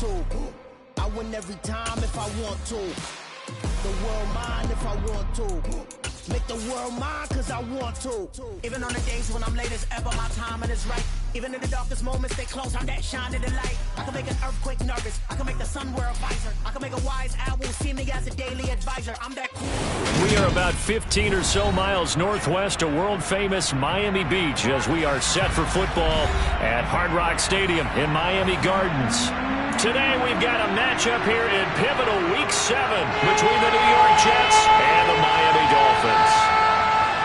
want to. I win every time if I want to. The world mine if I want to. Make the world mine cause I want to. Even on the days when I'm late as ever, my timing is right. Even in the darkest moments, stay close, I'm that shine in the light. I can make an earthquake nervous, I can make the sun wear a visor. I can make a wise owl see me as a daily advisor. I'm that cool. We are about 15 or so miles northwest of world-famous Miami Beach as we are set for football at Hard Rock Stadium in Miami Gardens. Today we've got a matchup here in pivotal Week 7 between the New York Jets and the Miami Dolphins.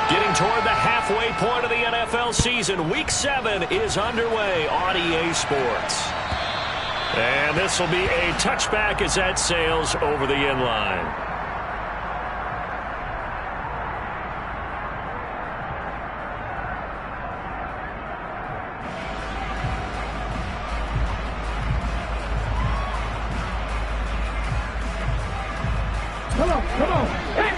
Getting toward the halfway point of the NFL season, Week 7 is underway on EA Sports. And this will be a touchback as that sails over the inline. Come on. Hey!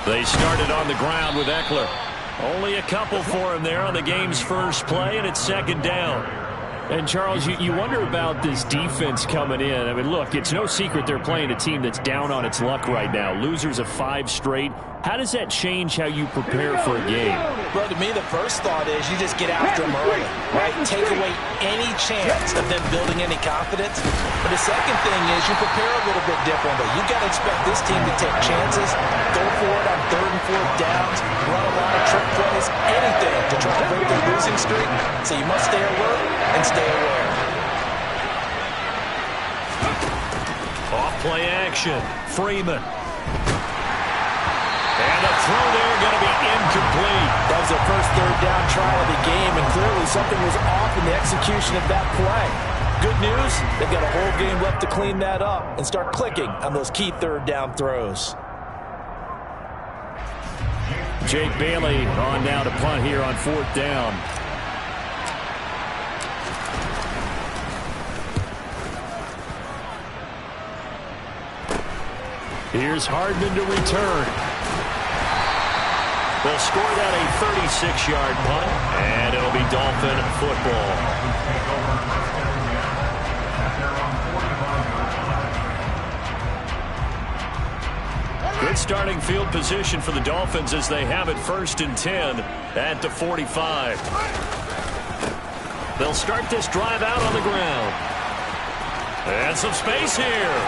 They started on the ground with Eckler. Only a couple for him there on the game's first play, and it's second down. And, Charles, you wonder about this defense coming in. I mean, look, it's no secret they're playing a team that's down on its luck right now. Losers of 5 straight. How does that change how you prepare for a game? Well, to me, the first thought is you just get after them early, right? Take away any chance of them building any confidence. But the second thing is you prepare a little bit differently. You got to expect this team to take chances, go for it on 3rd and 4th downs, run a lot of trick plays, anything to try to break their losing streak. So you must stay alert and stay aware. Off play action. Freeman. And the throw there going to be incomplete. That was their first 3rd down trial of the game, and clearly something was off in the execution of that play. Good news, they've got a whole game left to clean that up and start clicking on those key 3rd down throws. Jake Bailey on now to punt here on 4th down. Here's Hardman to return. They'll score that a 36-yard punt, and it'll be Dolphin football. Good starting field position for the Dolphins as they have it 1st and 10 at the 45. They'll start this drive out on the ground. And some space here.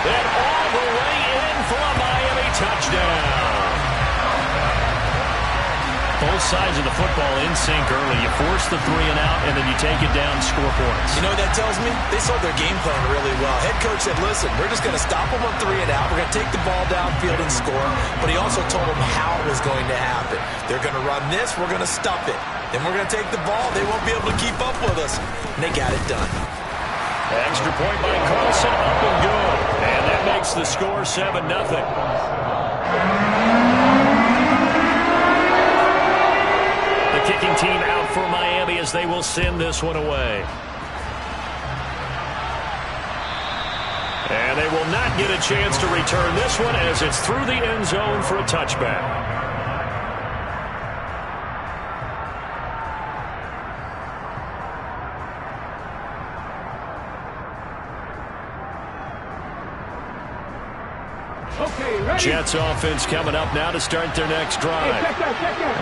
And all the way in for a Miami touchdown. Both sides of the football in sync early. You force the 3 and out, and then you take it down, score points. You know what that tells me? They saw their game plan really well. Head coach said, listen, we're just going to stop them on 3 and out. We're going to take the ball downfield and score. But he also told them how it was going to happen. They're going to run this. We're going to stuff it. Then we're going to take the ball. They won't be able to keep up with us. And they got it done. Extra point by Carlson, up and good. And that makes the score 7-0. The kicking team out for Miami as they will send this one away. And they will not get a chance to return this one as it's through the end zone for a touchback. Jets offense coming up now to start their next drive.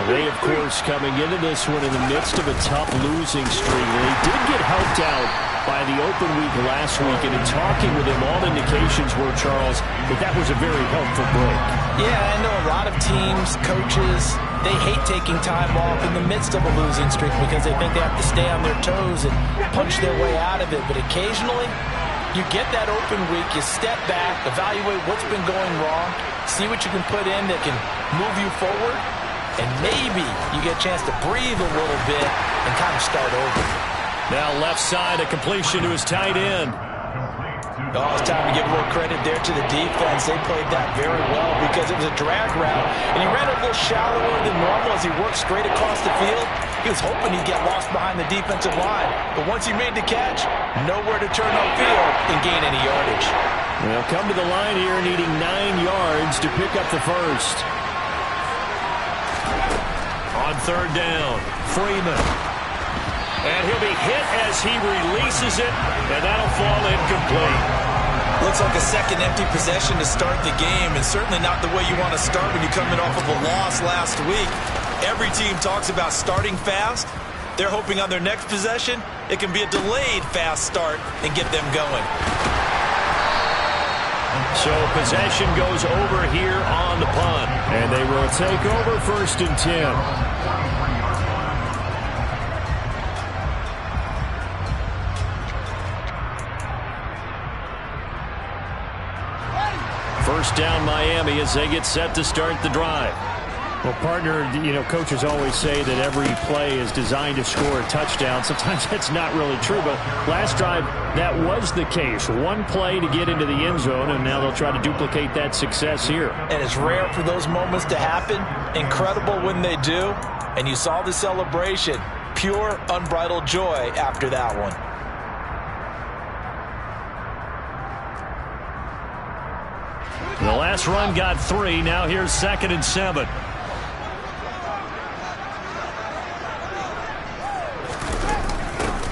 They, of course, coming into this one in the midst of a tough losing streak. They did get helped out by the open week last week, and in talking with him, all indications were, Charles, that was a very helpful break. Yeah, I know a lot of teams, coaches, they hate taking time off in the midst of a losing streak because they think they have to stay on their toes and punch their way out of it. But occasionally, you get that open week, you step back, evaluate what's been going wrong, see what you can put in that can move you forward, and maybe you get a chance to breathe a little bit and kind of start over. Now left side, a completion to his tight end. Oh, it's time to give more credit there to the defense. They played that very well because it was a drag route, and he ran a little shallower than normal as he worked straight across the field. He was hoping he'd get lost behind the defensive line, but once he made the catch, nowhere to turn upfield and gain any yardage. They'll come to the line here needing 9 yards to pick up the first. On third down, Freeman. And he'll be hit as he releases it, and that'll fall incomplete. Looks like a second empty possession to start the game, and certainly not the way you want to start when you're coming off of a loss last week. Every team talks about starting fast. They're hoping on their next possession, it can be a delayed fast start and get them going. So possession goes over here on the punt. And they will take over 1st and 10. First down Miami as they get set to start the drive. Well, partner, coaches always say that every play is designed to score a touchdown. Sometimes that's not really true, but last drive, that was the case. One play to get into the end zone, and now they'll try to duplicate that success here. And it's rare for those moments to happen. Incredible when they do. And you saw the celebration. Pure, unbridled joy after that one. The last run got 3. Now here's 2nd and 7.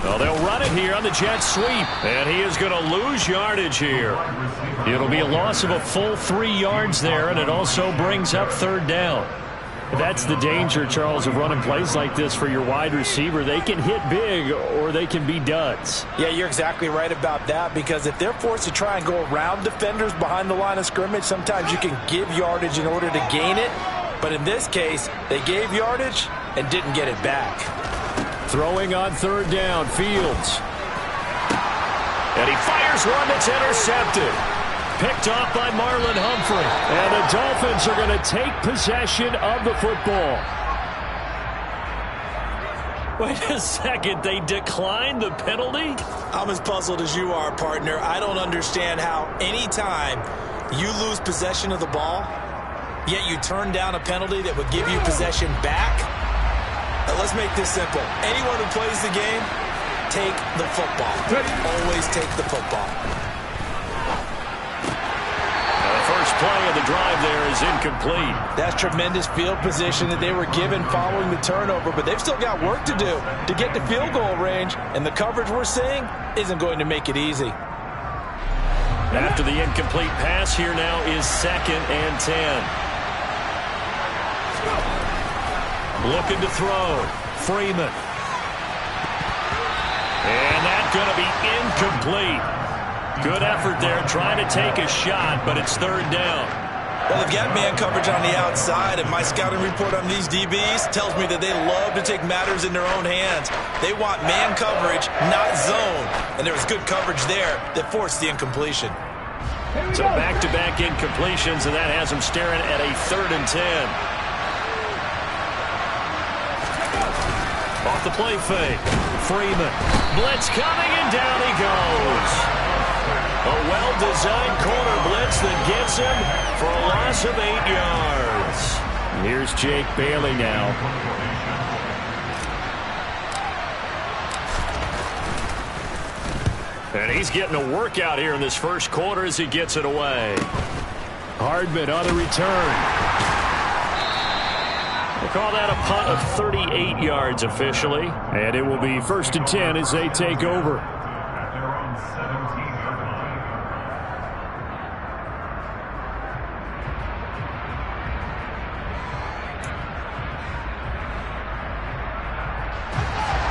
Well, they'll run it here on the jet sweep. And he is going to lose yardage here. It'll be a loss of a full 3 yards there, and it also brings up 3rd down. That's the danger, Charles, of running plays like this for your wide receiver. They can hit big or they can be duds. Yeah, you're exactly right about that, because if they're forced to try and go around defenders behind the line of scrimmage, sometimes you can give yardage in order to gain it. But in this case, they gave yardage and didn't get it back. Throwing on 3rd down, Fields. And he fires one that's intercepted. Picked off by Marlon Humphrey. And the Dolphins are going to take possession of the football. Wait a second. They declined the penalty? I'm as puzzled as you are, partner. I don't understand how any time you lose possession of the ball, yet you turn down a penalty that would give you possession back. Now, let's make this simple. Anyone who plays the game, take the football. Always take the football. First play of the drive there is incomplete. That's tremendous field position that they were given following the turnover, but they've still got work to do to get to field goal range, and the coverage we're seeing isn't going to make it easy. After the incomplete pass, here now is 2nd and 10. Looking to throw. Freeman. And that's going to be incomplete. Good effort there, trying to take a shot, but it's 3rd down. Well, they've got man coverage on the outside, and my scouting report on these DBs tells me that they love to take matters in their own hands. They want man coverage, not zone. And there was good coverage there that forced the incompletion. So back-to-back incompletions, and that has them staring at a 3rd and 10. Off the play fake. Freeman. Blitz coming, and down he goes. A well-designed corner blitz that gets him for a loss of 8 yards. Here's Jake Bailey now. And he's getting a workout here in this first quarter as he gets it away. Hardman on the return. We'll call that a punt of 38 yards officially. And it will be 1st and 10 as they take over.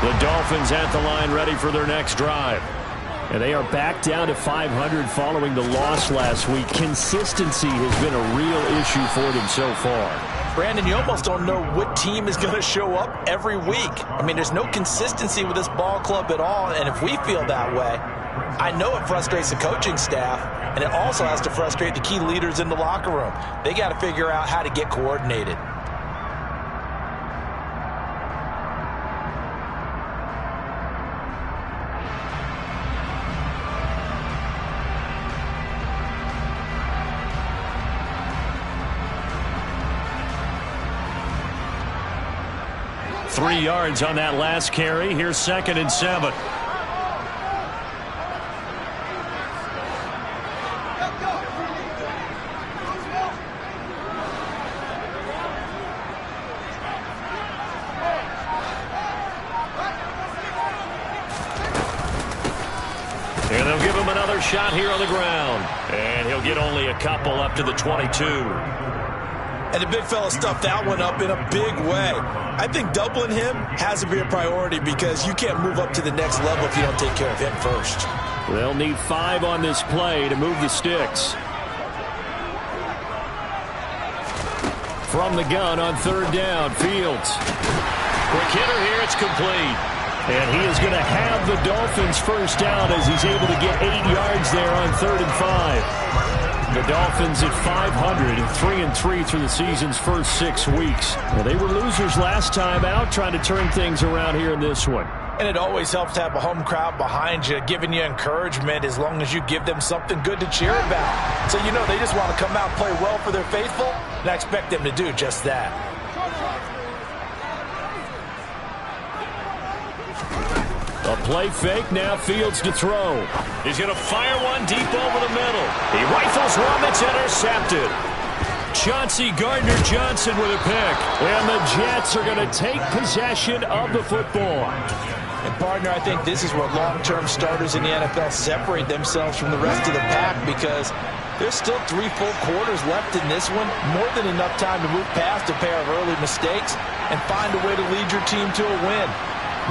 The Dolphins at the line ready for their next drive. And they are back down to 500 following the loss last week. Consistency has been a real issue for them so far. Brandon, you almost don't know what team is going to show up every week. I mean, there's no consistency with this ball club at all, and if we feel that way, I know it frustrates the coaching staff, and it also has to frustrate the key leaders in the locker room. They got to figure out how to get coordinated. 3 yards on that last carry. Here's 2nd and 7. And they'll give him another shot here on the ground. And he'll get only a couple up to the 22. And the big fella stuffed that one up in a big way. I think doubling him has to be a priority because you can't move up to the next level if you don't take care of him first. They'll need 5 on this play to move the sticks. From the gun on 3rd down, Fields. Quick hitter here, it's complete. And he is going to have the Dolphins first down as he's able to get 8 yards there on 3rd and 5. The Dolphins at 500, 3-3 through the season's first 6 weeks. Well, they were losers last time out, trying to turn things around here in this one. And it always helps to have a home crowd behind you, giving you encouragement as long as you give them something good to cheer about. So you know they just want to come out and play well for their faithful, and I expect them to do just that. A play fake, now Fields to throw. He's going to fire one deep over the middle. He rifles one that's intercepted. Chauncey Gardner-Johnson with a pick. And the Jets are going to take possession of the football. And, partner, I think this is what long-term starters in the NFL separate themselves from the rest of the pack because there's still 3 full quarters left in this one. More than enough time to move past a pair of early mistakes and find a way to lead your team to a win.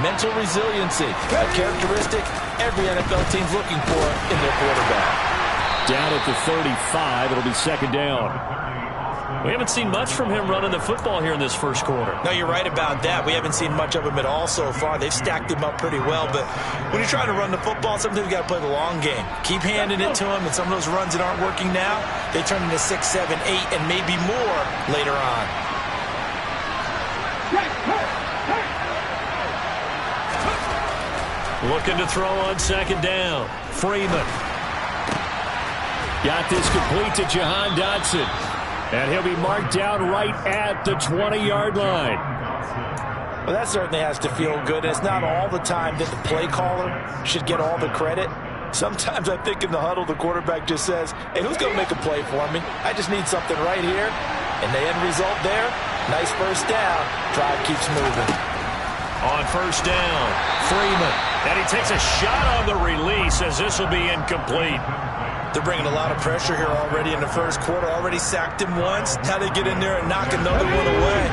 Mental resiliency, a characteristic every NFL team's looking for in their quarterback. Down at the 35, it'll be 2nd down. We haven't seen much from him running the football here in this first quarter. No, you're right about that. We haven't seen much of him at all so far. They've stacked him up pretty well, but when you're trying to run the football, sometimes you got to play the long game. Keep handing it to him, and some of those runs that aren't working now, they turn into 6, 7, 8, and maybe more later on. Looking to throw on 2nd down. Freeman. Got this complete to Jahan Dotson. And he'll be marked down right at the 20-yard line. Well, that certainly has to feel good. It's not all the time that the play caller should get all the credit. Sometimes I think in the huddle, the quarterback just says, hey, who's going to make a play for me? I just need something right here. And the end result there, nice first down. Drive keeps moving. On 1st down, Freeman. And he takes a shot on the release as this will be incomplete. They're bringing a lot of pressure here already in the first quarter. Already sacked him once. Now they get in there and knock another one away.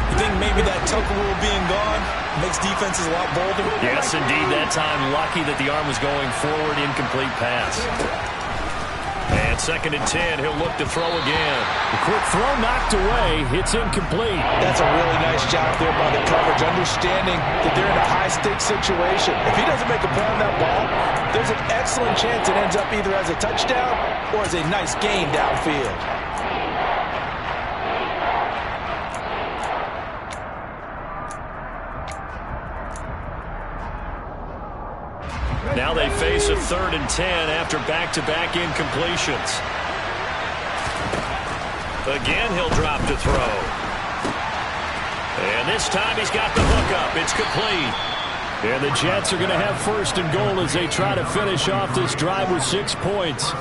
You think maybe that Tucker rule being gone makes defenses a lot bolder? Yes, indeed. That time, lucky that the arm was going forward. Incomplete pass. And 2nd and 10, he'll look to throw again. The quick throw knocked away. It's incomplete. That's a really nice job there by the coverage, understanding that they're in a high-stakes situation. If he doesn't make a play on that ball, there's an excellent chance it ends up either as a touchdown or as a nice gain downfield. Now they face a 3rd and 10 after back-to-back incompletions. Again, he'll drop to throw. And this time he's got the hook up. It's complete. And the Jets are going to have 1st and goal as they try to finish off this drive with 6 points.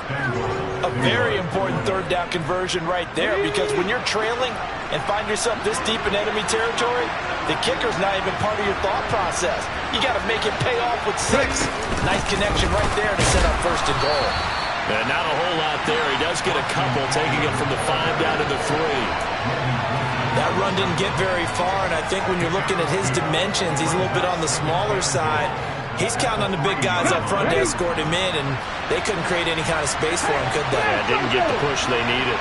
A very important 3rd down conversion right there because when you're trailing and find yourself this deep in enemy territory, the kicker's not even part of your thought process. You got to make it pay off with 6. Nice connection right there to set up 1st and goal. And not a whole lot there. He does get a couple, taking it from the 5 down to the 3. That run didn't get very far, and I think when you're looking at his dimensions, he's a little bit on the smaller side. He's counting on the big guys up front to escort him in, and they couldn't create any kind of space for him, could they? Yeah, didn't get the push they needed.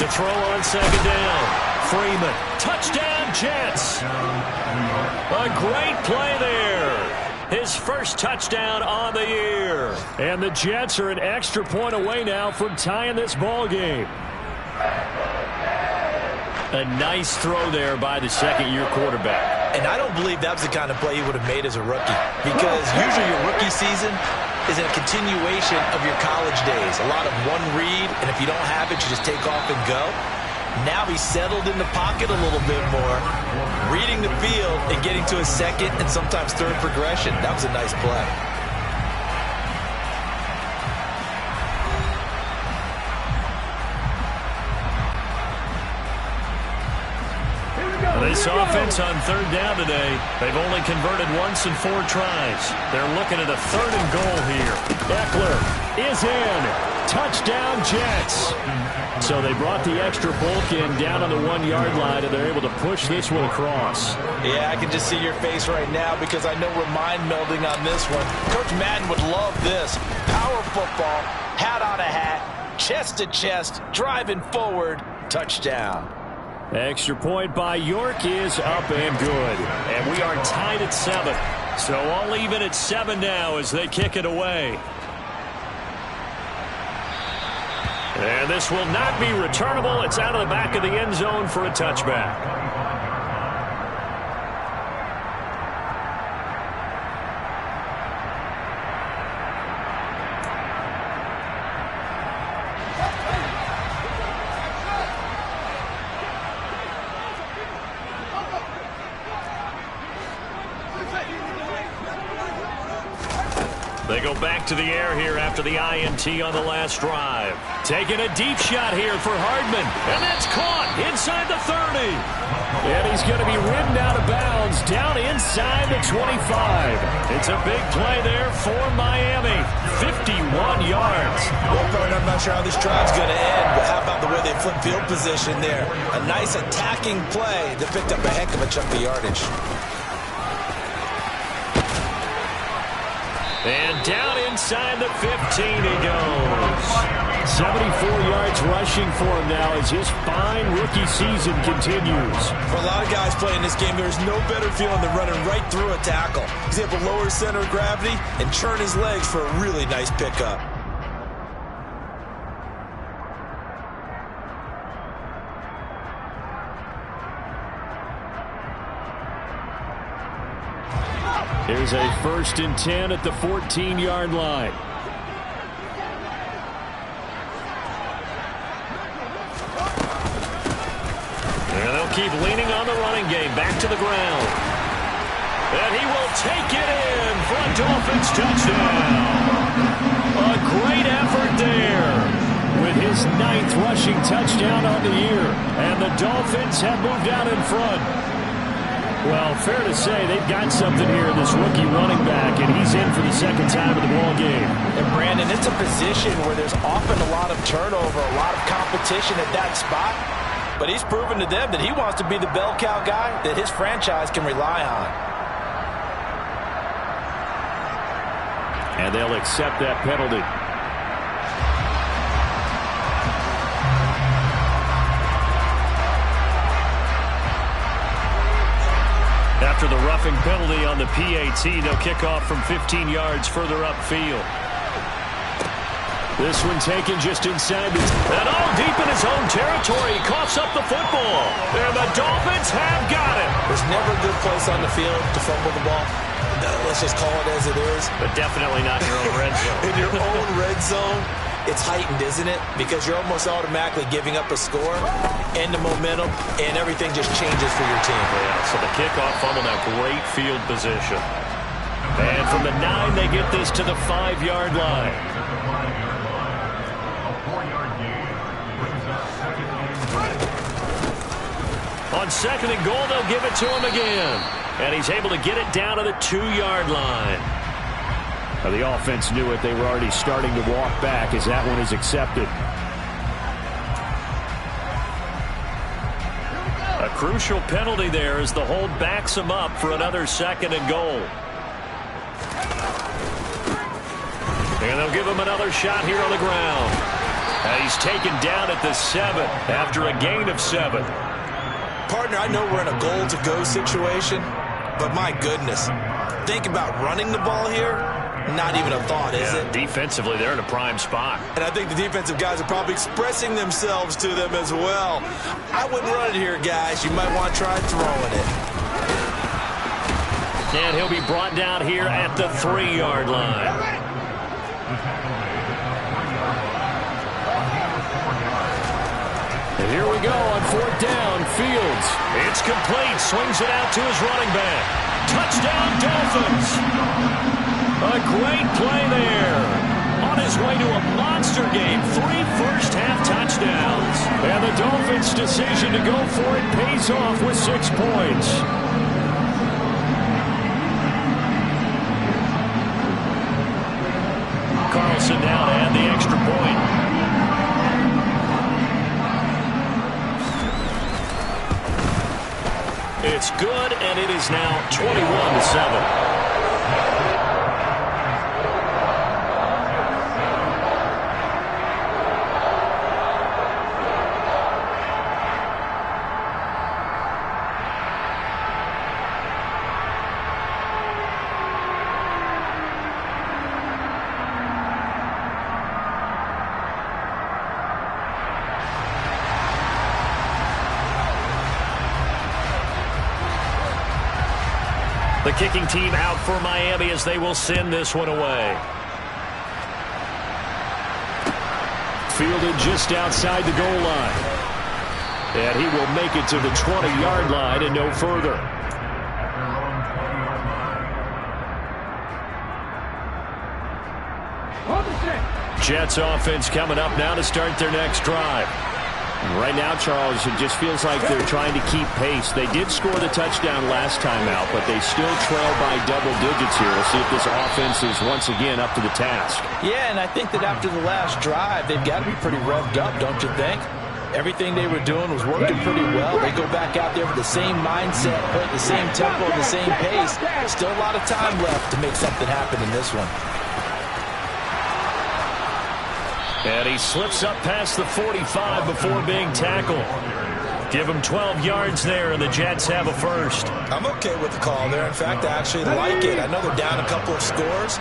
To throw on 2nd down. Freeman. Touchdown, Jets. A great play there. His first touchdown on the year. And the Jets are an extra point away now from tying this ball game. A nice throw there by the 2nd-year quarterback. And I don't believe that was the kind of play he would have made as a rookie. Because usually your rookie season is a continuation of your college days. A lot of one read, and if you don't have it, you just take off and go. Now he's settled in the pocket a little bit more, reading the field and getting to a second and sometimes third progression. That was a nice play. This offense on third down today, they've only converted once in 4 tries. They're looking at a 3rd and goal here. Eckler is in. Touchdown, Jets. So they brought the extra bulk in down on the 1-yard line, and they're able to push this one across. Yeah, I can just see your face right now because I know we're mind melding on this one. Coach Madden would love this. Power football, hat on a hat, chest to chest, driving forward, touchdown. Extra point by York is up and good. And we are tied at 7. So all even at 7 now as they kick it away. And this will not be returnable. It's out of the back of the end zone for a touchback. They go back to the air here after the INT on the last drive. Taking a deep shot here for Hardman. And that's caught inside the 30. And he's going to be ridden out of bounds down inside the 25. It's a big play there for Miami. 51 yards. Well, partner, I'm not sure how this drive's going to end, but how about the way they flip field position there? A nice attacking play that picked up a heck of a chunk of yardage. And down inside the 15 he goes. 74 yards rushing for him now as his fine rookie season continues. For a lot of guys playing this game, there's no better feeling than running right through a tackle. He's able to lower his center of gravity and churn his legs for a really nice pickup. Here's a 1st and 10 at the 14-yard line. And they'll keep leaning on the running game. Back to the ground. And he will take it in for a Dolphins touchdown. A great effort there with his 9th rushing touchdown on the year. And the Dolphins have moved out in front. Well, fair to say they've got something here in this rookie running back, and he's in for the 2nd time of the ball game. And Brandon, it's a position where there's often a lot of turnover, a lot of competition at that spot. But he's proven to them that he wants to be the bell cow guy that his franchise can rely on. And they'll accept that penalty. After the roughing penalty on the PAT, they'll kick off from 15 yards further upfield. This one taken just inside the... And all deep in his own territory. He coughs up the football. And the Dolphins have got it. There's never a good place on the field to fumble the ball. Let's just call it as it is. But definitely not in your own red zone. In your own red zone, it's heightened, isn't it? Because you're almost automatically giving up a score and the momentum, and everything just changes for your team. Yeah, so the kickoff fumble, now great field position. And from the 9, they get this to the 5-yard line. On 2nd and goal, they'll give it to him again. And he's able to get it down to the 2-yard line. Now, the offense knew it. They were already starting to walk back as that one is accepted. A crucial penalty there as the hold backs him up for another 2nd and goal. And they'll give him another shot here on the ground. And he's taken down at the 7 after a gain of 7. Partner, I know we're in a goal-to-go situation, but my goodness, think about running the ball here. Not even a thought, is it? Defensively, they're in a prime spot. And I think the defensive guys are probably expressing themselves to them as well. I wouldn't run it here, guys. You might want to try throwing it. And he'll be brought down here at the 3-yard line. And here we go on 4th down. Fields. It's complete. Swings it out to his running back. Touchdown, Dolphins. A great play there. On his way to a monster game. 3 first-half touchdowns. And the Dolphins' decision to go for it pays off with 6 points. Carlson now to add the extra point. It's good, and it is now 21-7. The kicking team out for Miami as they will send this one away. Fielded just outside the goal line. And he will make it to the 20-yard line and no further. Jets offense coming up now to start their next drive. Right now, Charles, it just feels like they're trying to keep pace. They did score the touchdown last time out, but they still trail by double digits here. We'll see if this offense is once again up to the task. Yeah, and I think that after the last drive, they've got to be pretty revved up, don't you think? Everything they were doing was working pretty well. They go back out there with the same mindset, put the same tempo, the same pace. Still a lot of time left to make something happen in this one. And he slips up past the 45 before being tackled. Give him 12 yards there, and the Jets have a first. I'm okay with the call there. In fact, I actually like it. I know they're down a couple of scores,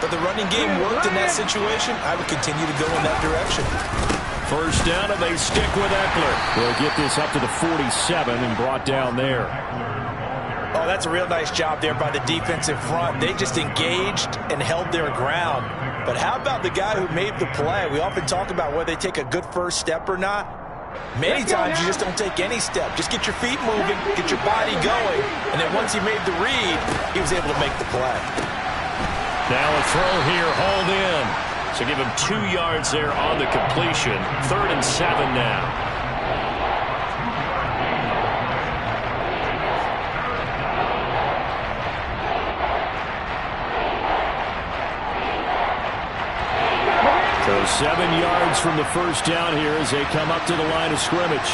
but the running game worked in that situation. I would continue to go in that direction. First down, and they stick with Eckler. They'll get this up to the 47 and brought down there. Oh, that's a real nice job there by the defensive front. They just engaged and held their ground. But how about the guy who made the play? We often talk about whether they take a good first step or not. Many times you just don't take any step. Just get your feet moving, get your body going, and then once he made the read, he was able to make the play. Now a throw here, hauled in. So give him 2 yards there on the completion. 3rd and 7 now. So 7 yards from the first down here as they come up to the line of scrimmage.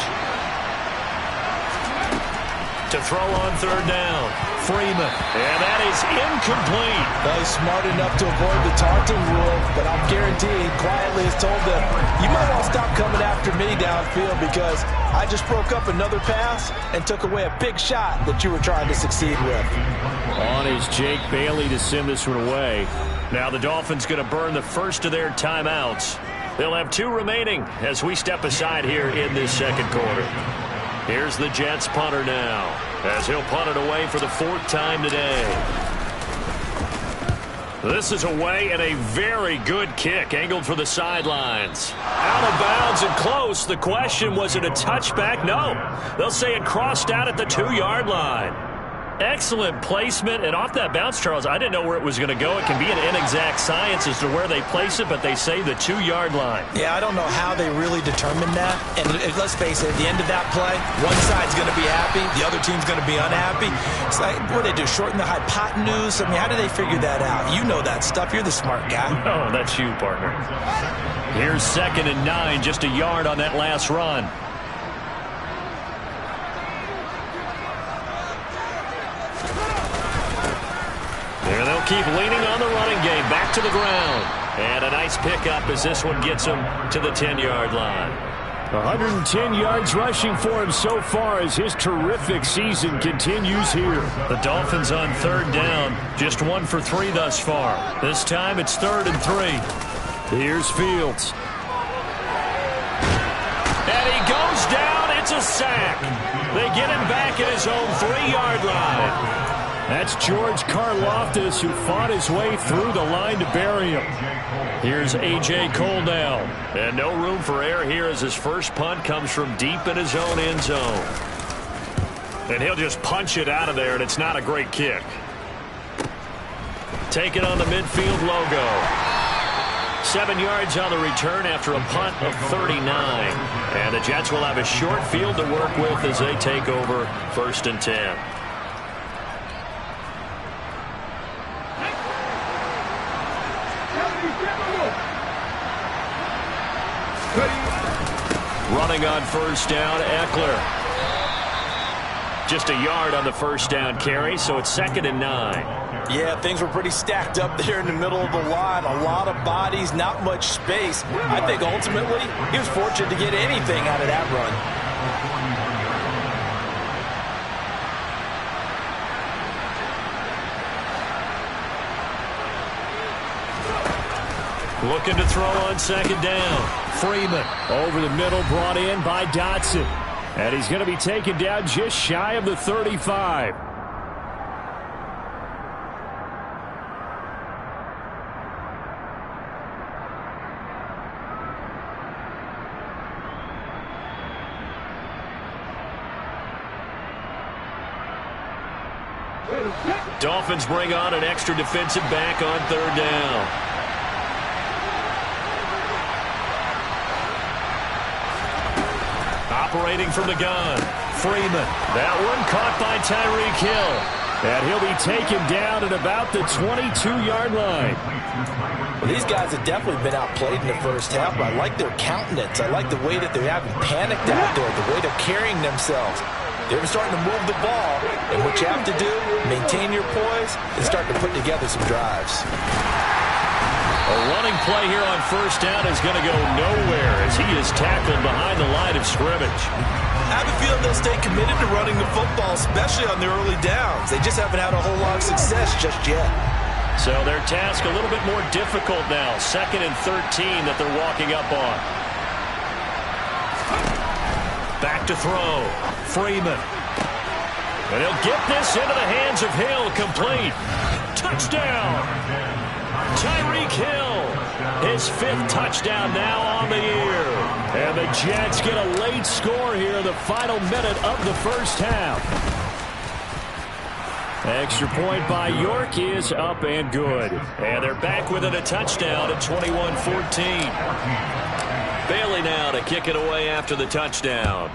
To throw on 3rd down. Freeman. And that is incomplete. Well, he's smart enough to avoid the taunting rule, but I'm guaranteed quietly has told them, you might want to stop coming after me downfield because I just broke up another pass and took away a big shot that you were trying to succeed with. On is Jake Bailey to send this one away. Now the Dolphins going to burn the first of their timeouts. They'll have 2 remaining as we step aside here in this second quarter. Here's the Jets punter now, as he'll punt it away for the 4th time today. This is away and a very good kick, angled for the sidelines. Out of bounds and close. The question, was it a touchback? No. They'll say it crossed out at the 2-yard line. Excellent placement, and off that bounce, Charles, I didn't know where it was going to go. It can be an inexact science as to where they place it, but they say the 2-yard line. Yeah, I don't know how they really determined that. And let's face it, at the end of that play, one side's going to be happy, the other team's going to be unhappy. It's like, what do they do, shorten the hypotenuse? I mean, how do they figure that out? You know that stuff. You're the smart guy. Oh, that's you, partner. Here's 2nd and 9, just a yard on that last run. There they'll keep leaning on the running game. Back to the ground. And a nice pickup as this one gets him to the 10-yard line. 110 yards rushing for him so far as his terrific season continues here. The Dolphins on 3rd down. Just 1 for 3 thus far. This time it's 3rd and 3. Here's Fields. And he goes down. It's a sack. They get him back at his own 3-yard line. That's George Karlaftis, who fought his way through the line to bury him. Here's A.J. Cole now. And no room for error here as his first punt comes from deep in his own end zone. And he'll just punch it out of there, and it's not a great kick. Take it on the midfield logo. 7 yards on the return after a punt of 39. And the Jets will have a short field to work with as they take over 1st and 10. Running on 1st down, Eckler. Just a yard on the 1st down carry, so it's 2nd and 9. Yeah, things were pretty stacked up there in the middle of the line. A lot of bodies, not much space. I think ultimately he was fortunate to get anything out of that run. Looking to throw on 2nd down. Freeman over the middle, brought in by Dotson. And he's going to be taken down just shy of the 35. Dolphins bring on an extra defensive back on 3rd down. Operating from the gun, Freeman. That one caught by Tyreek Hill. And he'll be taken down at about the 22-yard line. Well, these guys have definitely been outplayed in the first half, but I like their countenance. I like the way that they're having panicked out there, the way they're carrying themselves. They're starting to move the ball, and what you have to do, maintain your poise, and start to put together some drives. A running play here on 1st down is going to go nowhere as he is tackled behind the line of scrimmage. I have a feeling they'll stay committed to running the football, especially on their early downs. They just haven't had a whole lot of success just yet. So their task a little bit more difficult now. 2nd and 13 that they're walking up on. Back to throw. Freeman. And he'll get this into the hands of Hill, complete. Touchdown. Tyreek Hill, his 5th touchdown now on the year. And the Jets get a late score here in the final minute of the first half. Extra point by York is up and good. And they're back within a touchdown at 21-14. Bailey now to kick it away after the touchdown.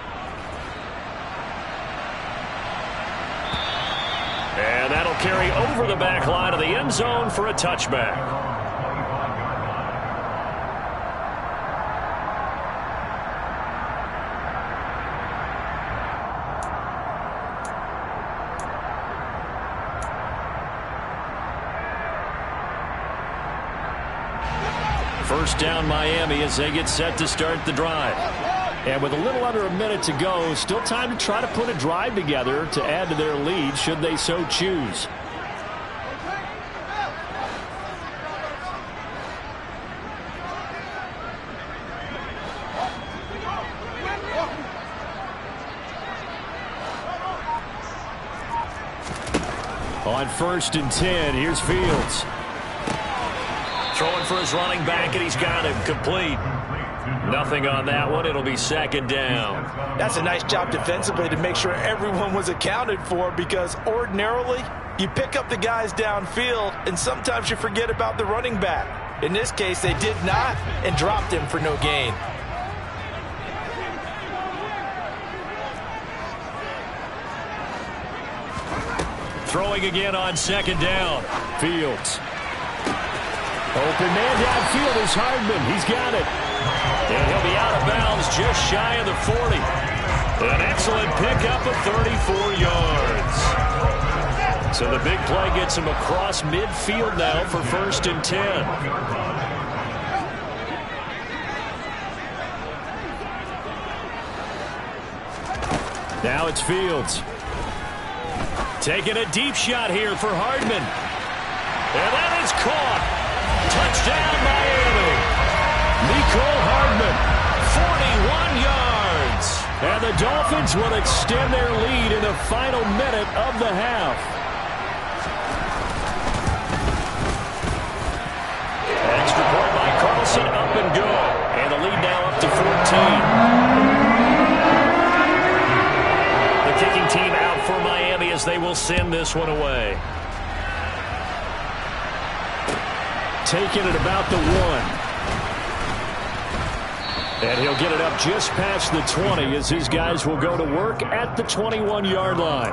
And that'll carry over the back line of the end zone for a touchback. First down Miami as they get set to start the drive. And with a little under a minute to go, still time to try to put a drive together to add to their lead should they so choose. On 1st and 10, here's Fields. Throwing for his running back, and he's got him complete. Nothing on that one. It'll be 2nd down. That's a nice job defensively to make sure everyone was accounted for, because ordinarily you pick up the guys downfield and sometimes you forget about the running back. In this case, they did not and dropped him for no gain. Throwing again on 2nd down. Fields. Open man downfield is Hardman. He's got it. And he'll be out of bounds just shy of the 40. An excellent pickup of 34 yards. So the big play gets him across midfield now for 1st and 10. Now it's Fields. Taking a deep shot here for Hardman. And that is caught. Touchdown, Miami. Mecole Hardman, 41 yards. And the Dolphins will extend their lead in the final minute of the half. Extra point by Carlson, up and good. And the lead now up to 14. The kicking team out for Miami as they will send this one away. Taking it about the 1. And he'll get it up just past the 20 as his guys will go to work at the 21-yard line.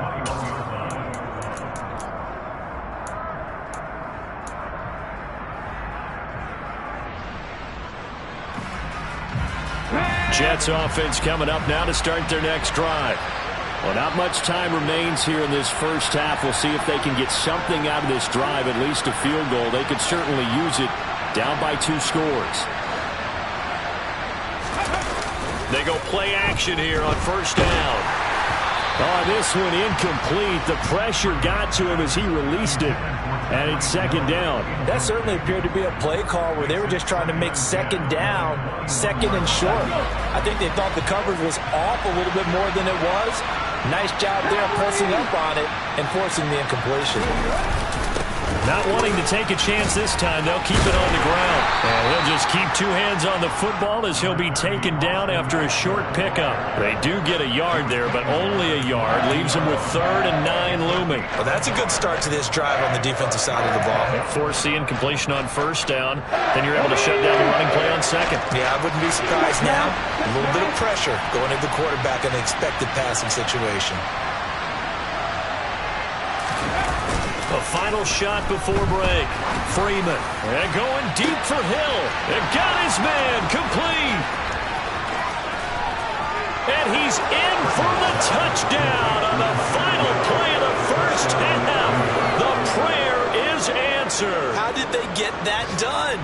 Jets offense coming up now to start their next drive. Well, not much time remains here in this first half. We'll see if they can get something out of this drive, at least a field goal. They could certainly use it down by 2 scores. They go play action here on first down. Oh, this one incomplete. The pressure got to him as he released it. And it's second down. That certainly appeared to be a play call where they were just trying to make second down, second and short. I think they thought the coverage was off a little bit more than it was. Nice job there pressing up on it and forcing the incompletion. Not wanting to take a chance this time, they'll keep it on the ground. And he'll just keep 2 hands on the football as he'll be taken down after a short pickup. They do get a yard there, but only a yard. Leaves them with 3rd and 9 looming. Well, that's a good start to this drive on the defensive side of the ball. Force the incompletion on first down. Then you're able to shut down the running play on second. Yeah, I wouldn't be surprised now. A little bit of pressure going into the quarterback in an expected passing situation. A final shot before break. Freeman. And going deep for Hill. And got his man complete. And he's in for the touchdown on the final play of the first half. The prayer is answered. How did they get that done?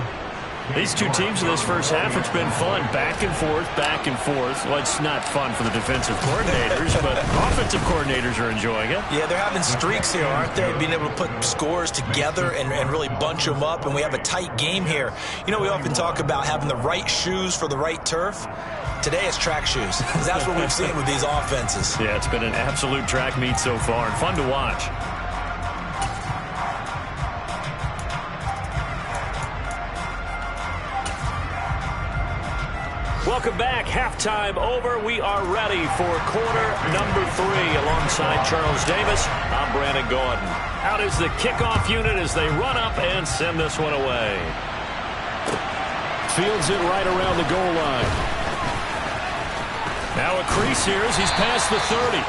These two teams in this first half, it's been fun. Back and forth, back and forth. Well, it's not fun for the defensive coordinators, but offensive coordinators are enjoying it. Yeah, they're having streaks here, aren't they? Being able to put scores together and really bunch them up, and we have a tight game here. You know, we often talk about having the right shoes for the right turf. Today it's track shoes. That's what we've seen with these offenses. Yeah, it's been an absolute track meet so far, and fun to watch. Welcome back. Halftime over. We are ready for quarter number 3. Alongside Charles Davis, I'm Brandon Gaudin. Out is the kickoff unit as they run up and send this one away. Fields it right around the goal line. Now a crease here as he's past the 30.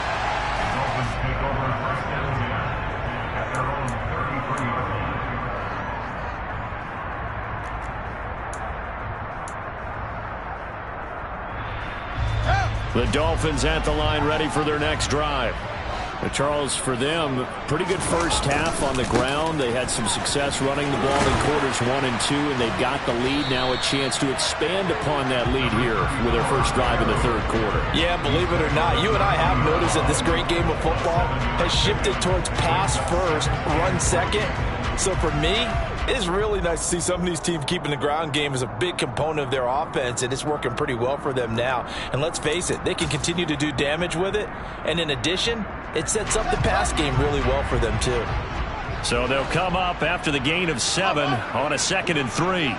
The Dolphins at the line ready for their next drive. But Charles, for them, pretty good first half on the ground. They had some success running the ball in quarters 1 and 2, and they've got the lead. Now a chance to expand upon that lead here with their first drive in the third quarter. Yeah, believe it or not, you and I have noticed that this great game of football has shifted towards pass first, run second. So for me, it's really nice to see some of these teams keeping the ground game as a big component of their offense, and it's working pretty well for them now. And let's face it, they can continue to do damage with it. And in addition, it sets up the pass game really well for them, too. So they'll come up after the gain of 7 on a 2nd and 3.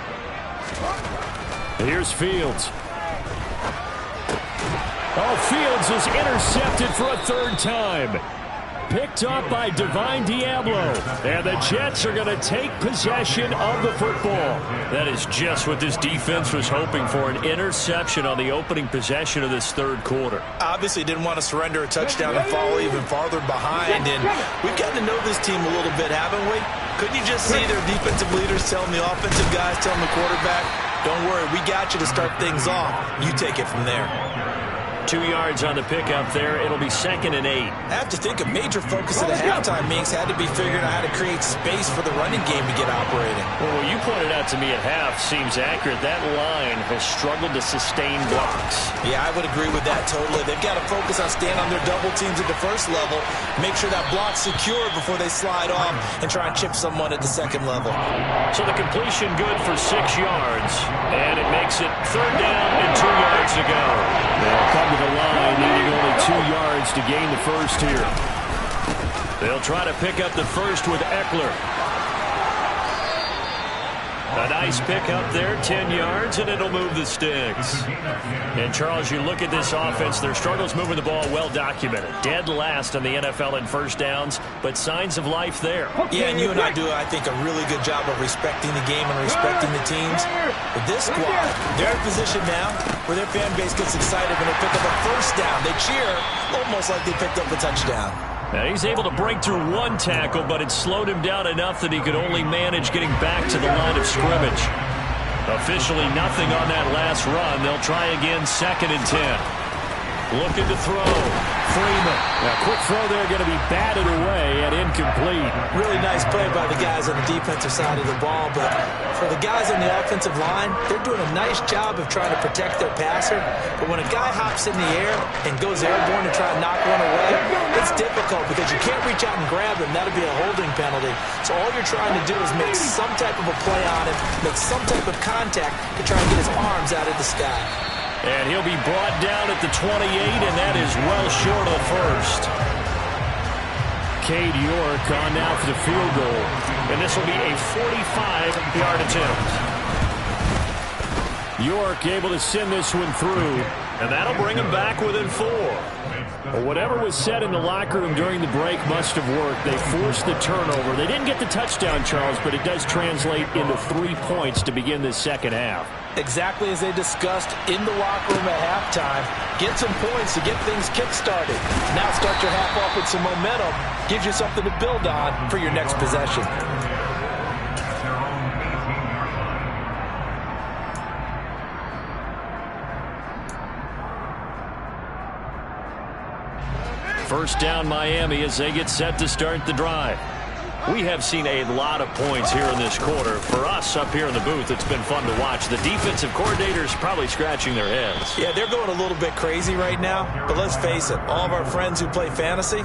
Here's Fields. Oh, Fields is intercepted for a 3rd time. Picked up by Divine Diablo. And the Jets are going to take possession of the football. That is just what this defense was hoping for, an interception on the opening possession of this third quarter. Obviously didn't want to surrender a touchdown and fall even farther behind. And we've gotten to know this team a little bit, haven't we? Couldn't you just see their defensive leaders telling the offensive guys, telling the quarterback, don't worry, we got you to start things off. You take it from there. 2 yards on the pickup there. It'll be 2nd and 8. I have to think a major focus of the halftime meetings had to be figuring out how to create space for the running game to get operating. Well, what you pointed out to me at half seems accurate. That line has struggled to sustain blocks. Yeah, I would agree with that totally. They've got to focus on staying on their double teams at the first level, make sure that block's secure before they slide off and try and chip someone at the second level. So the completion good for 6 yards, and it makes it 3rd down and 2 yards to go. They'll come to the line, needing only 2 yards to gain the first here. They'll try to pick up the first with Eckler. A nice pick up there, 10 yards, and it'll move the sticks. And, Charles, you look at this offense, their struggles moving the ball well documented. Dead last in the NFL in first downs, but signs of life there. Yeah, and you and I do, I think, a really good job of respecting the game and respecting the teams. But this squad, they're in a position now where their fan base gets excited when they pick up a first down. They cheer almost like they picked up a touchdown. Now he's able to break through one tackle, but it slowed him down enough that he could only manage getting back to the line of scrimmage. Officially nothing on that last run. They'll try again, 2nd and 10. Looking to throw. Freeman. Now, quick throw there, going to be batted away and incomplete. Really nice play by the guys on the defensive side of the ball, but for the guys on the offensive line, they're doing a nice job of trying to protect their passer. But when a guy hops in the air and goes airborne to try and knock one away, it's difficult because you can't reach out and grab him. That'll be a holding penalty. So all you're trying to do is make some type of a play on him, make some type of contact to try and get his arms out of the sky. And he'll be brought down at the 28, and that is well short of the first. Cade York on now for the field goal. And this will be a 45-yard attempt. York able to send this one through. And that'll bring him back within 4. Well, whatever was said in the locker room during the break must have worked. They forced the turnover. They didn't get the touchdown, Charles, but it does translate into 3 points to begin this second half. Exactly as they discussed in the locker room at halftime. Get some points to get things kick-started. Now start your half off with some momentum. Gives you something to build on for your next possession. First down Miami as they get set to start the drive. We have seen a lot of points here in this quarter. For us up here in the booth, it's been fun to watch. The defensive coordinators probably scratching their heads. Yeah, they're going a little bit crazy right now. But let's face it, all of our friends who play fantasy,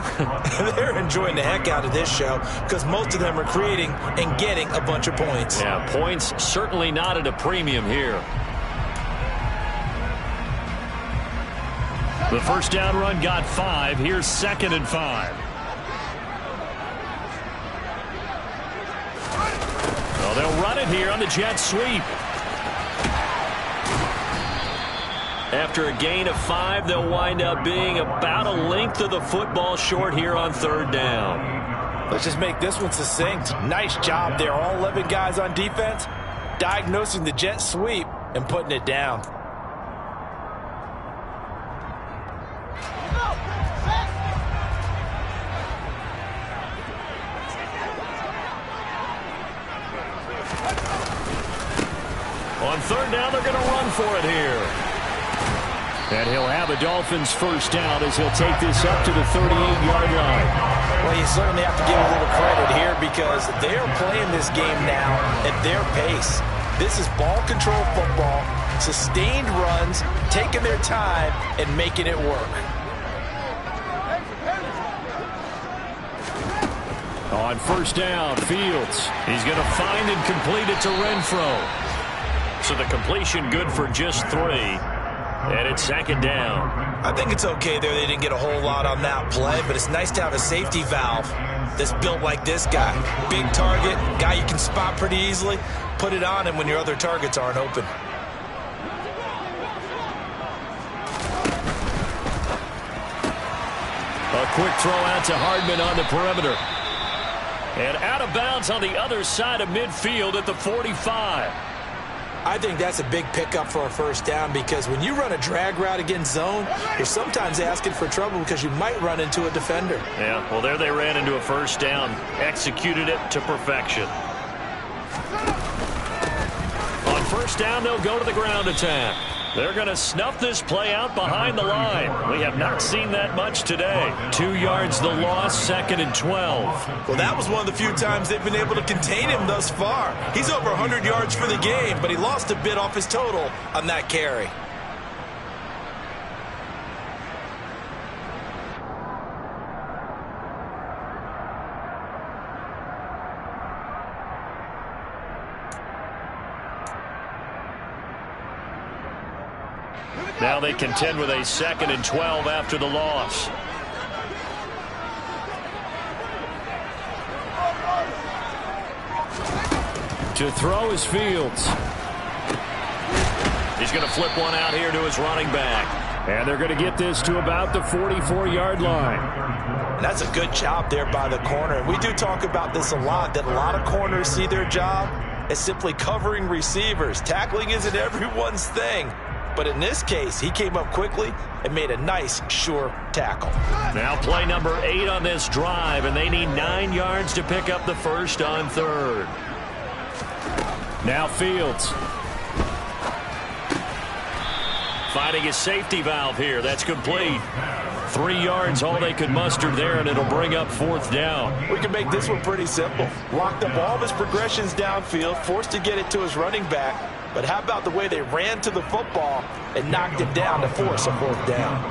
they're enjoying the heck out of this show because most of them are creating and getting a bunch of points. Yeah, points certainly not at a premium here. The first down run got 5. Here's 2nd and 5. Well, they'll run it here on the jet sweep. After a gain of 5, they'll wind up being about a length of the football short here on 3rd down. Let's just make this one succinct. Nice job there. All 11 guys on defense diagnosing the jet sweep and putting it down. On 3rd down, they're going to run for it here. And he'll have a Dolphins first down as he'll take this up to the 38-yard line. Well, you certainly have to give a little credit here because they're playing this game now at their pace. This is ball control football, sustained runs, taking their time, and making it work. On first down, Fields. He's going to find and complete it to Renfro. So the completion good for just 3. And it's 2nd down. I think it's okay there. They didn't get a whole lot on that play, but it's nice to have a safety valve that's built like this guy. Big target, guy you can spot pretty easily. Put it on him when your other targets aren't open. A quick throw out to Hardman on the perimeter. And out of bounds on the other side of midfield at the 45. I think that's a big pickup for a first down because when you run a drag route against zone, you're sometimes asking for trouble because you might run into a defender. Yeah, well, there they ran into a first down. Executed it to perfection. On first down, they'll go to the ground attack. They're going to snuff this play out behind the line. We have not seen that much today. 2 yards the loss, 2nd and 12. Well, that was one of the few times they've been able to contain him thus far. He's over 100 yards for the game, but he lost a bit off his total on that carry. Now they contend with a 2nd and 12 after the loss. To throw is Fields. He's going to flip one out here to his running back. And they're going to get this to about the 44-yard line. And that's a good job there by the corner. And we do talk about this a lot, that a lot of corners see their job as simply covering receivers. Tackling isn't everyone's thing. But in this case, he came up quickly and made a nice, sure tackle. Now play number 8 on this drive, and they need 9 yards to pick up the first on third. Now Fields. Finding his safety valve here. That's complete. 3 yards, all they could muster there, and it'll bring up fourth down. We can make this one pretty simple. Locked up all of his progressions downfield, forced to get it to his running back. But how about the way they ran to the football and knocked it down to force a fourth down?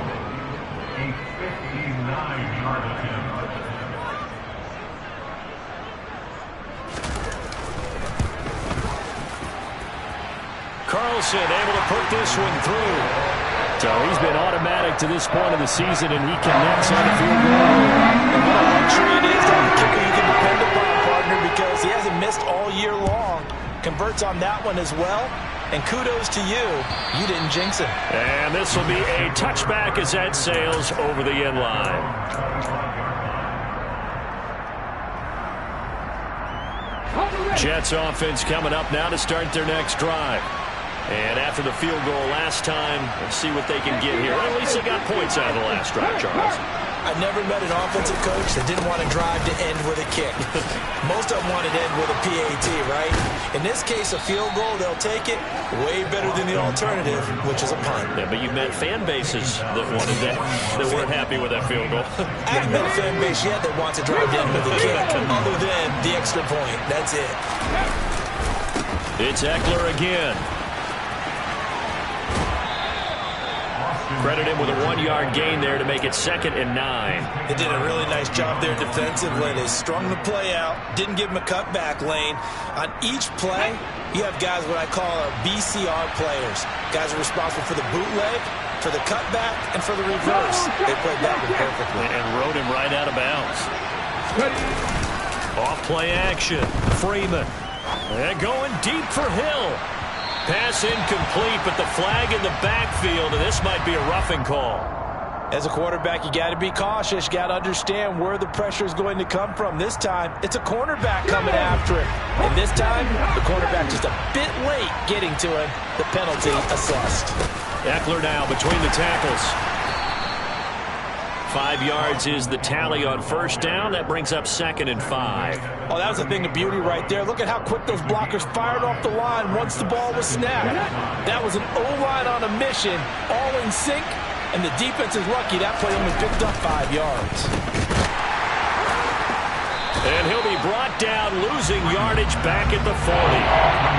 Carlson able to put this one through. So he's been automatic to this point of the season, and he connects on the field goal. And what a luxury it is to have a kicker you can depend upon, partner, because he hasn't missed all year long. Converts on that one as well. And kudos to you. You didn't jinx it. And this will be a touchback as that sails over the end line. Jets offense coming up now to start their next drive. And after the field goal last time, let's see what they can get here. At least they got points out of the last drive, Charles. I've never met an offensive coach that didn't want to drive to end with a kick. Most of them wanted to end with a PAT, right? In this case, a field goal, they'll take it. Way better than the alternative, which is a punt. Yeah, but you've met fan bases that wanted that weren't happy with that field goal. I haven't met a fan base yet that wants to drive to end with a kick, other than the extra point. That's it. It's Eckler again. Credit him with a 1-yard gain there to make it 2nd and 9. They did a really nice job there defensively. They strung the play out, didn't give him a cutback lane. On each play, you have guys what I call BCR players. Guys are responsible for the bootleg, for the cutback, and for the reverse. They played that one perfectly. And rode him right out of bounds. Off play action. Freeman. And going deep for Hill. Pass incomplete, but the flag in the backfield, and this might be a roughing call. As a quarterback, you got to be cautious. You got to understand where the pressure is going to come from. This time, it's a cornerback coming after him. And this time, the cornerback just a bit late getting to him. The penalty assessed. Eckler now between the tackles. 5 yards is the tally on first down. That brings up 2nd and 5. Oh, that was a thing of beauty right there. Look at how quick those blockers fired off the line once the ball was snapped. That was an O-line on a mission, all in sync, and the defense is lucky that play only picked up 5 yards. And he'll be brought down, losing yardage back at the 40.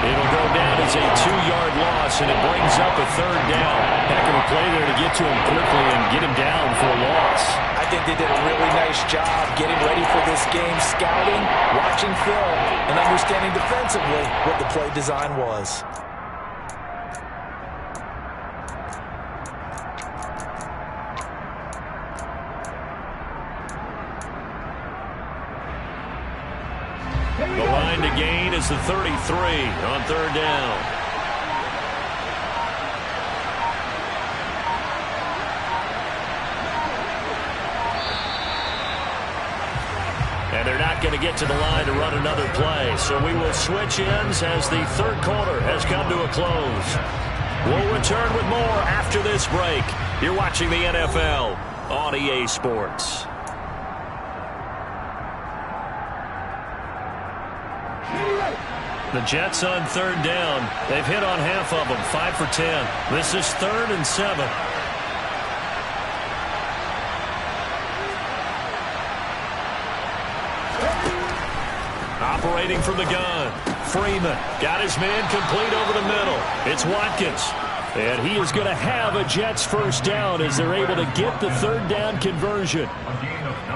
It'll go down as a 2-yard loss, and it brings up a 3rd down. Heck of a play there to get to him quickly and get him down for a loss. I think they did a really nice job getting ready for this game, scouting, watching film, and understanding defensively what the play design was. The line to gain is the 33 on 3rd down. And they're not going to get to the line to run another play. So we will switch ends as the 3rd quarter has come to a close. We'll return with more after this break. You're watching the NFL on EA Sports. The Jets on 3rd down. They've hit on half of them, 5 for 10. This is 3rd and 7. Operating from the gun. Freeman got his man complete over the middle. It's Watkins. And he is going to have a Jets first down as they're able to get the 3rd down conversion.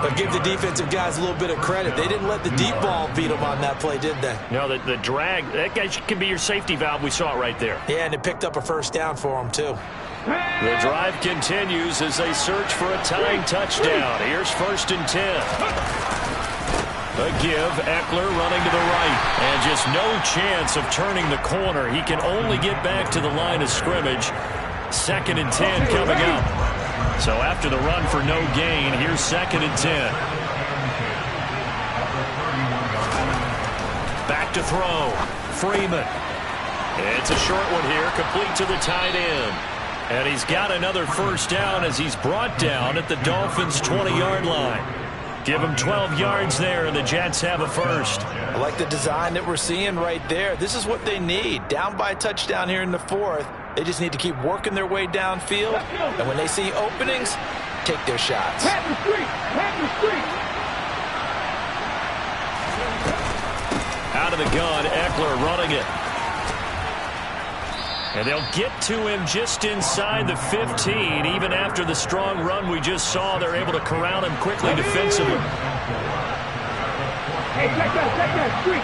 But give the defensive guys a little bit of credit. They didn't let the deep ball beat them on that play, did they? No, the drag, that guy can be your safety valve. We saw it right there. Yeah, and it picked up a first down for them, too. The drive continues as they search for a tying touchdown. Here's 1st and 10. A give, Eckler running to the right. And just no chance of turning the corner. He can only get back to the line of scrimmage. 2nd and 10 coming up. So after the run for no gain, here's 2nd and 10. Back to throw. Freeman. It's a short one here, complete to the tight end. And he's got another first down as he's brought down at the Dolphins' 20-yard line. Give him 12 yards there, and the Jets have a first. I like the design that we're seeing right there. This is what they need. Down by a touchdown here in the 4th. They just need to keep working their way downfield. And when they see openings, take their shots. Out of the gun, Eckler running it. And they'll get to him just inside the 15. Even after the strong run we just saw, they're able to corral him quickly defensively. Hey, check that, street.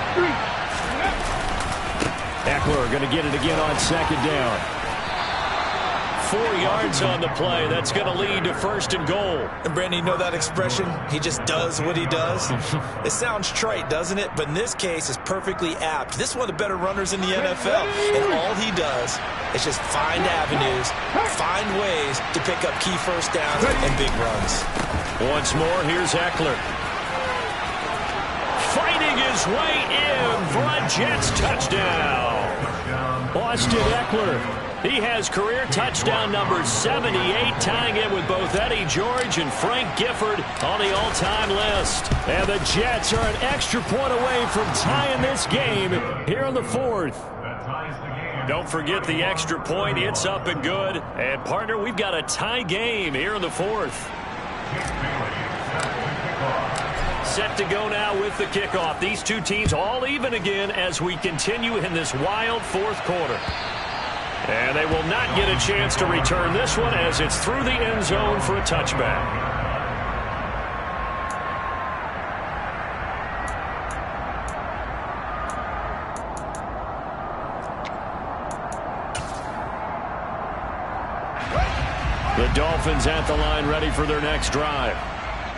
Eckler going to get it again on 2nd down. 4 yards on the play. That's going to lead to 1st and goal. And Brandon, you know that expression? He just does what he does. It sounds trite, doesn't it? But in this case, it's perfectly apt. This is one of the better runners in the NFL. And all he does is just find avenues, find ways to pick up key first downs and big runs. Once more, here's Eckler. Fighting his way in for a Jets touchdown. Austin Eckler. He has career touchdown number 78, tying it with both Eddie George and Frank Gifford on the all-time list. And the Jets are an extra point away from tying this game here in the 4th. Don't forget the extra point. It's up and good. And, partner, we've got a tie game here in the 4th. Set to go now with the kickoff. These two teams all even again as we continue in this wild 4th quarter. And they will not get a chance to return this one as it's through the end zone for a touchback. The Dolphins at the line ready for their next drive.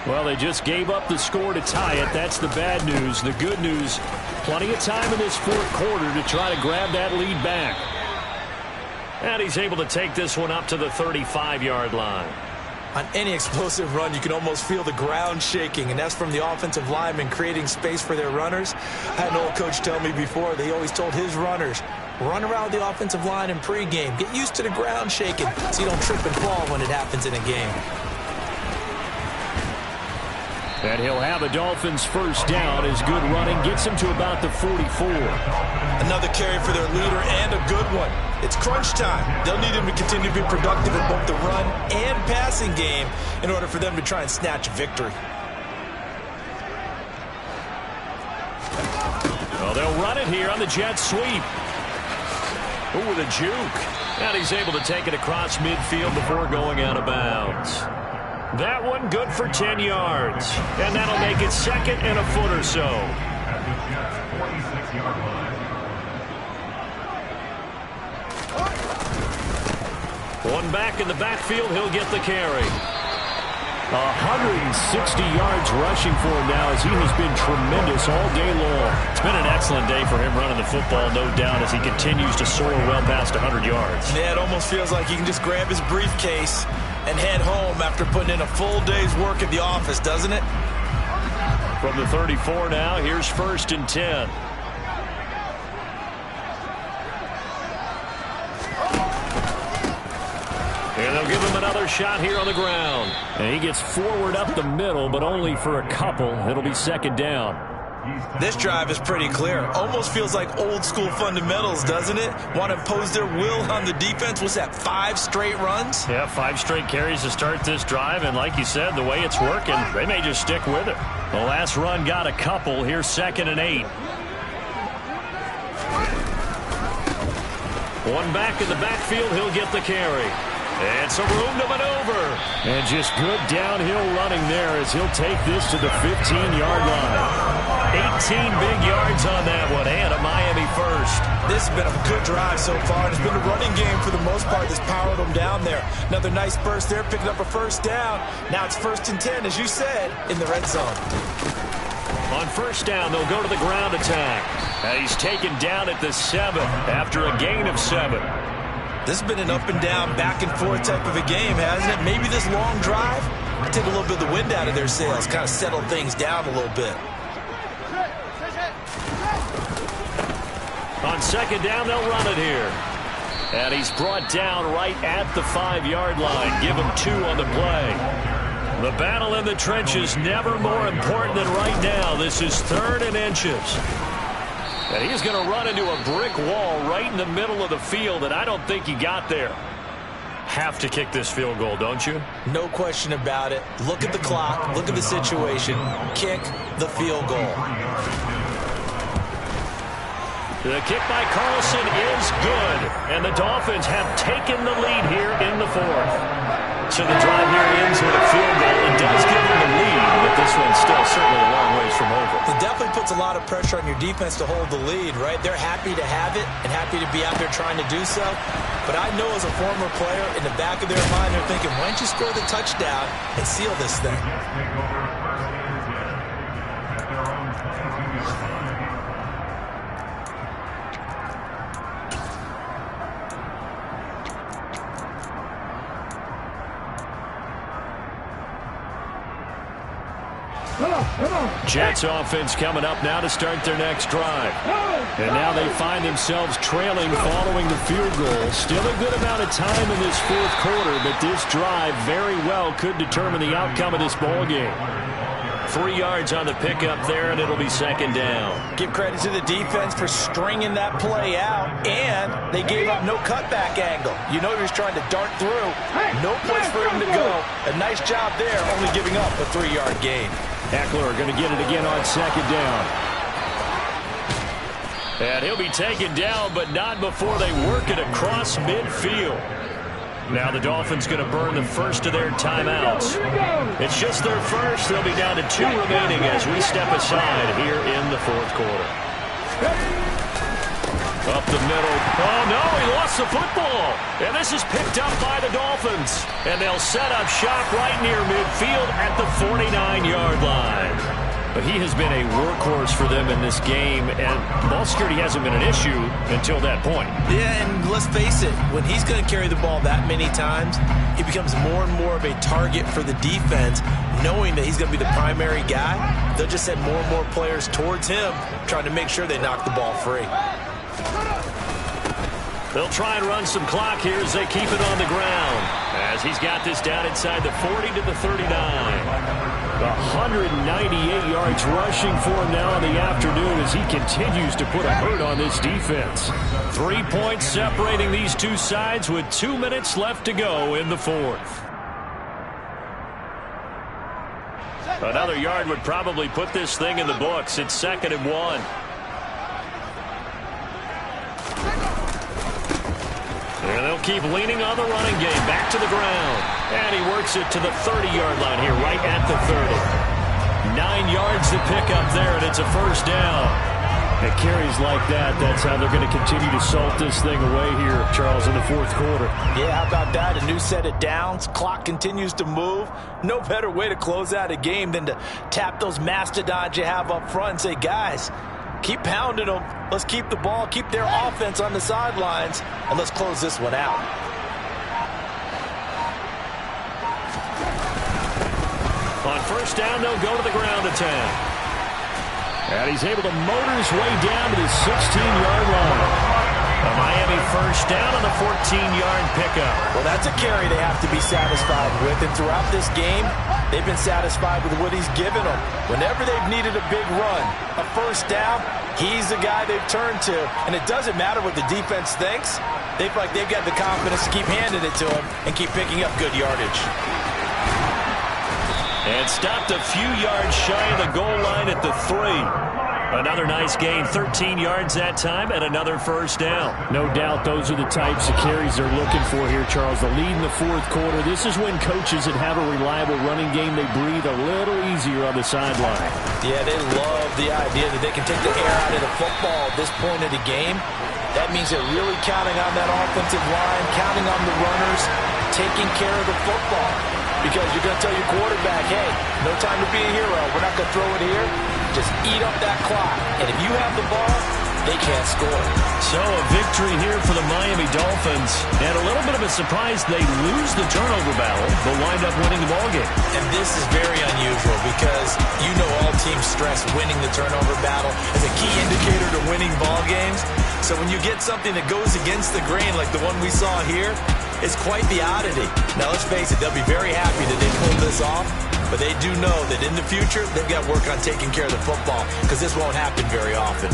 Well, they just gave up the score to tie it. That's the bad news. The good news, plenty of time in this 4th quarter to try to grab that lead back. And he's able to take this one up to the 35-yard line. On any explosive run, you can almost feel the ground shaking, and that's from the offensive linemen creating space for their runners. I had an old coach tell me before, they always told his runners, run around the offensive line in pregame. Get used to the ground shaking so you don't trip and fall when it happens in a game. And he'll have a Dolphins first down as good running gets him to about the 44. Another carry for their leader and a good one. It's crunch time. They'll need him to continue to be productive in both the run and passing game in order for them to try and snatch a victory. Well, they'll run it here on the jet sweep. Ooh, with a juke. And he's able to take it across midfield before going out of bounds. That one good for 10 yards. And that'll make it 2nd and a foot or so. One back in the backfield, he'll get the carry. 160 yards rushing for him now as he has been tremendous all day long. It's been an excellent day for him running the football, no doubt, as he continues to soar well past 100 yards. Yeah, it almost feels like he can just grab his briefcase and head home after putting in a full day's work at the office, doesn't it? From the 34 now, here's 1st and 10. And they'll give him another shot here on the ground. And he gets forward up the middle, but only for a couple. It'll be 2nd down. This drive is pretty clear. Almost feels like old school fundamentals, doesn't it? Want to impose their will on the defense. What's that, 5 straight runs? Yeah, 5 straight carries to start this drive. And like you said, the way it's working, they may just stick with it. The last run got a couple. Here's 2nd and 8. One back in the backfield. He'll get the carry. And some room to maneuver. And just good downhill running there as he'll take this to the 15-yard line. 18 big yards on that one, and a Miami first. This has been a good drive so far. It's been a running game for the most part that's powered them down there. Another nice burst there, picking up a first down. Now it's 1st and 10, as you said, in the red zone. On first down, they'll go to the ground attack. And he's taken down at the 7 after a gain of 7. This has been an up and down, back and forth type of a game, hasn't it? Maybe this long drive will take a little bit of the wind out of their sails, kind of settle things down a little bit. On second down, they'll run it here. And he's brought down right at the 5-yard line. Give him 2 on the play. The battle in the trenches never more important than right now. This is 3rd and inches. And he's going to run into a brick wall right in the middle of the field, and I don't think he got there. Have to kick this field goal, don't you? No question about it. Look at the clock. Look at the situation. Kick the field goal. The kick by Carlson is good, and the Dolphins have taken the lead here in the 4th. So the drive here ends with a field goal. It does give them the lead, but this one's still certainly a long ways from over. It definitely puts a lot of pressure on your defense to hold the lead, right? They're happy to have it and happy to be out there trying to do so. But I know as a former player, in the back of their mind, they're thinking, why don't you score the touchdown and seal this thing? Jets offense coming up now to start their next drive. And now they find themselves trailing following the field goal. Still a good amount of time in this 4th quarter, but this drive very well could determine the outcome of this ball game. 3 yards on the pickup there, and it'll be second down. Give credit to the defense for stringing that play out, and they gave up no cutback angle. You know he was trying to dart through. No place for him to go. A nice job there, only giving up a 3-yard gain. Eckler going to get it again on second down. And he'll be taken down, but not before they work it across midfield. Now the Dolphins going to burn the first of their timeouts. It's just their first. They'll be down to 2 remaining as we step aside here in the 4th quarter. Up the middle. Oh, no, he lost the football. And this is picked up by the Dolphins. And they'll set up shop right near midfield at the 49-yard line. But he has been a workhorse for them in this game, and ball security hasn't been an issue until that point. Yeah, and let's face it, when he's going to carry the ball that many times, he becomes more and more of a target for the defense, knowing that he's going to be the primary guy. They'll just send more and more players towards him, trying to make sure they knock the ball free. They'll try and run some clock here as they keep it on the ground, as he's got this down inside the 40 to the 39. 198 yards rushing for him now in the afternoon as he continues to put a hurt on this defense. 3 points separating these two sides with 2 minutes left to go in the 4th. Another yard would probably put this thing in the books. It's 2nd and 1. And they'll keep leaning on the running game. Back to the ground. And he works it to the 30-yard line here, right at the 30. 9 yards to pick up there, and it's a first down. It carries like that. That's how they're going to continue to salt this thing away here, Charles, in the 4th quarter. Yeah, how about that? A new set of downs. Clock continues to move. No better way to close out a game than to tap those mastodons you have up front and say, guys, keep pounding them. Let's keep the ball, keep their offense on the sidelines, and let's close this one out. On first down, they'll go to the ground attack. And he's able to motor his way down to the 16-yard line. A Miami first down on the 14-yard pickup. Well, that's a carry they have to be satisfied with. And throughout this game, they've been satisfied with what he's given them. Whenever they've needed a big run, a first down, he's the guy they've turned to. And it doesn't matter what the defense thinks. They feel like they've got the confidence to keep handing it to him and keep picking up good yardage. And stopped a few yards shy of the goal line at the 3. Another nice gain, 13 yards that time, and another first down. No doubt those are the types of carries they're looking for here, Charles. The lead in the 4th quarter. This is when coaches that have a reliable running game, they breathe a little easier on the sideline. Yeah, they love the idea that they can take the air out of the football at this point of the game. That means they're really counting on that offensive line, counting on the runners, taking care of the football. because you're going to tell your quarterback, hey, no time to be a hero. We're not going to throw it here. Just eat up that clock. And if you have the ball, they can't score. So a victory here for the Miami Dolphins. And a little bit of a surprise, they lose the turnover battle, but wind up winning the ballgame. And this is very unusual because you know all teams stress winning the turnover battle as a key indicator to winning ball games. So when you get something that goes against the grain like the one we saw here, it's quite the oddity. Now let's face it, they'll be very happy that they pulled this off, but they do know that in the future they've got to work on taking care of the football because this won't happen very often.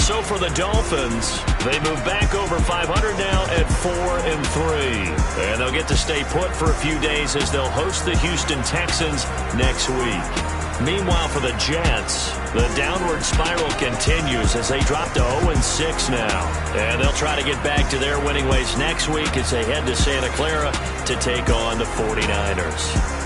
So for the Dolphins, they move back over 500 now at 4-3. And they'll get to stay put for a few days as they'll host the Houston Texans next week. Meanwhile, for the Jets, the downward spiral continues as they drop to 0-6 now. And they'll try to get back to their winning ways next week as they head to Santa Clara to take on the 49ers.